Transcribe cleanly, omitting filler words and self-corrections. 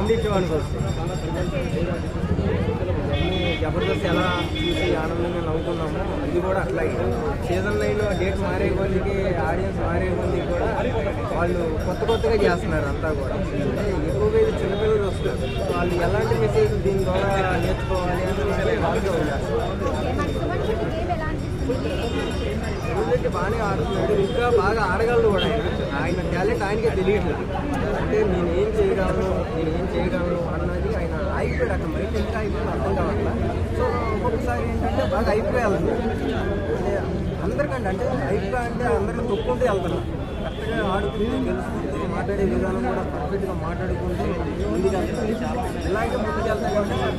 Comedy show అనుకోవచ్చు. జబర్దస్త్ ఎలా చూసి ఆనందంగా నవ్వుకున్నాము, ఇది కూడా అట్లాగే. సీజన్ 9 డేట్ మారే కొద్దికి ఆడియన్స్ మారే కొద్దికి కూడా వాళ్ళు కొత్తగా చేస్తున్నారు అంతా కూడా. అంటే ఎక్కువగా ఇది చిన్నపిల్లలు వస్తారు, సో వాళ్ళు ఎలాంటి మెసేజ్ దీని ద్వారా నేర్చుకోవాలి అని బాగా రోజుకి బాగానే ఆడుతున్నాడు, ఇంకా బాగా ఆడగలడు కూడా. ఆయన టాలెంట్ ఆయనకే తెలియట్లేదు. అంటే నేనేం చేయగలను అన్నది ఆయన అయిపోయాడు. అక్కడ మైండ్ ఎంత అయిపోయింది అర్థం కావట్లా. సో ఒక్కొక్కసారి ఏంటంటే బాగా అయిపోయి వెళ్తున్నాడు. అంటే అందరికంటే అంటే అయిపోయి అంటే అందరికీ తొక్కుంటూ వెళ్తున్నారు. కరెక్ట్గా ఆడుకుంటూ తెలుసుకుంటూ మాట్లాడే విధానం కూడా పర్ఫెక్ట్గా మాట్లాడుకుంటూ ముందుకు వెళ్తారు. ఇలాగే ముందుకు వెళ్తామంటే